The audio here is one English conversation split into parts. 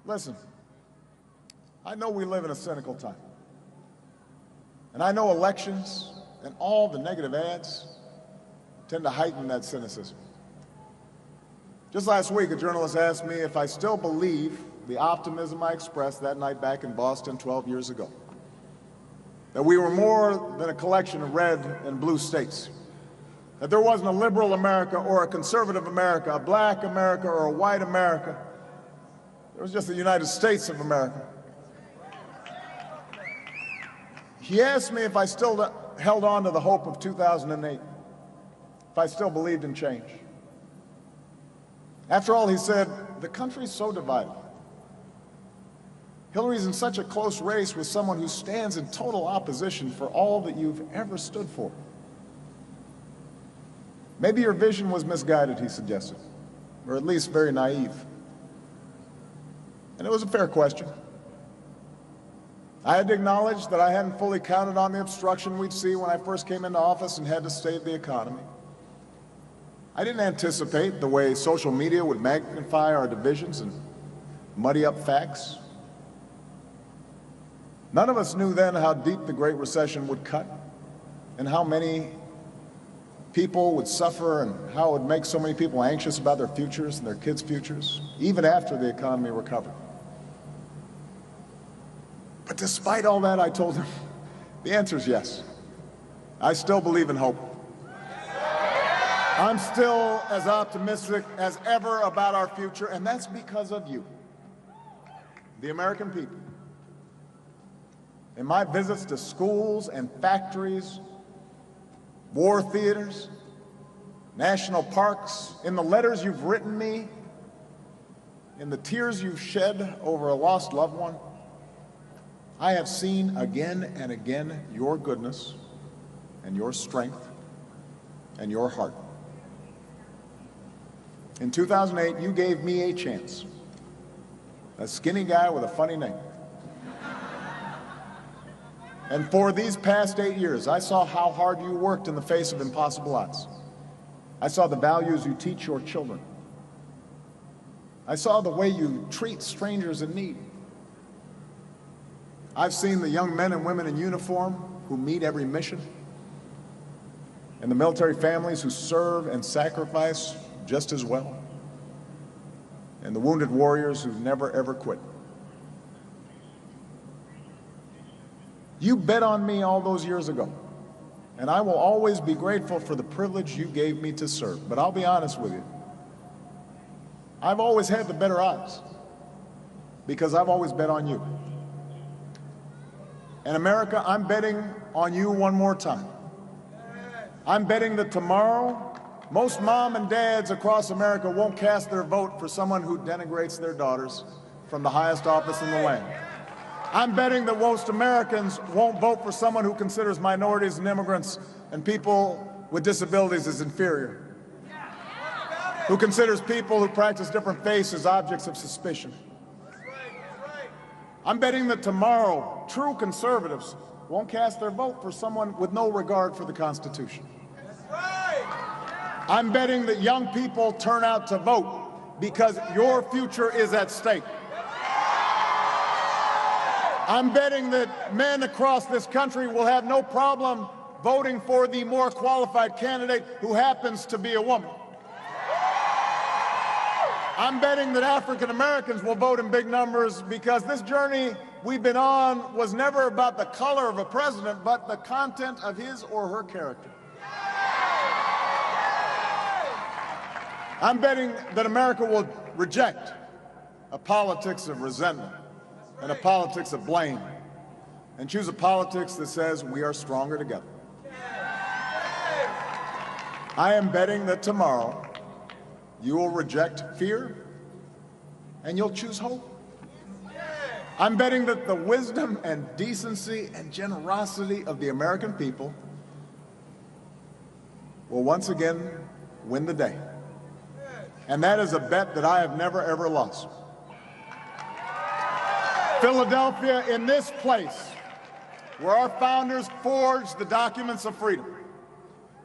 Listen, I know we live in a cynical time. And I know elections and all the negative ads tend to heighten that cynicism. Just last week, a journalist asked me if I still believe the optimism I expressed that night back in Boston 12 years ago. That we were more than a collection of red and blue states. That there wasn't a liberal America or a conservative America, a black America or a white America. There was just the United States of America. He asked me if I still held on to the hope of 2008, if I still believed in change. After all, he said, the country's so divided. Hillary's in such a close race with someone who stands in total opposition for all that you've ever stood for. Maybe your vision was misguided, he suggested, or at least very naive. And it was a fair question. I had to acknowledge that I hadn't fully counted on the obstruction we'd see when I first came into office and had to save the economy. I didn't anticipate the way social media would magnify our divisions and muddy up facts. None of us knew then how deep the Great Recession would cut and how many people would suffer and how it would make so many people anxious about their futures and their kids' futures, even after the economy recovered. But despite all that, I told him, the answer is yes. I still believe in hope. I'm still as optimistic as ever about our future, and that's because of you, the American people. In my visits to schools and factories, war theaters, national parks, in the letters you've written me, in the tears you've shed over a lost loved one, I have seen again and again your goodness and your strength and your heart. In 2008, you gave me a chance, a skinny guy with a funny name. And for these past 8 years, I saw how hard you worked in the face of impossible odds. I saw the values you teach your children. I saw the way you treat strangers in need. I've seen the young men and women in uniform who meet every mission, and the military families who serve and sacrifice just as well, and the wounded warriors who never ever quit. You bet on me all those years ago, and I will always be grateful for the privilege you gave me to serve. But I'll be honest with you, I've always had the better odds because I've always bet on you. And America, I'm betting on you one more time. I'm betting that tomorrow, most mom and dads across America won't cast their vote for someone who denigrates their daughters from the highest office in the land. I'm betting that most Americans won't vote for someone who considers minorities and immigrants and people with disabilities as inferior, who considers people who practice different faiths as objects of suspicion. I'm betting that tomorrow, true conservatives won't cast their vote for someone with no regard for the Constitution. I'm betting that young people turn out to vote because your future is at stake. I'm betting that men across this country will have no problem voting for the more qualified candidate who happens to be a woman. I'm betting that African Americans will vote in big numbers because this journey we've been on was never about the color of a president, but the content of his or her character. I'm betting that America will reject a politics of resentment and a politics of blame and choose a politics that says we are stronger together. I am betting that tomorrow you will reject fear and you'll choose hope. I'm betting that the wisdom and decency and generosity of the American people will once again win the day. And that is a bet that I have never, ever lost. Philadelphia, in this place where our founders forged the documents of freedom,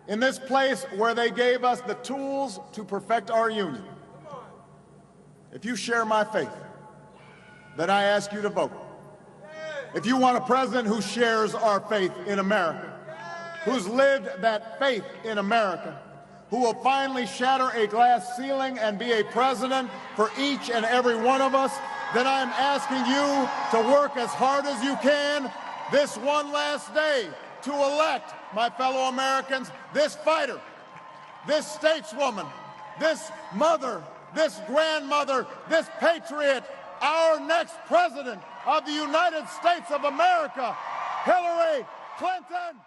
in this place where they gave us the tools to perfect our union. If you share my faith, then I ask you to vote. If you want a president who shares our faith in America, who's lived that faith in America, who will finally shatter a glass ceiling and be a president for each and every one of us, then I'm asking you to work as hard as you can this one last day to elect, my fellow Americans, this fighter, this stateswoman, this mother, this grandmother, this patriot, our next president of the United States of America, Hillary Clinton.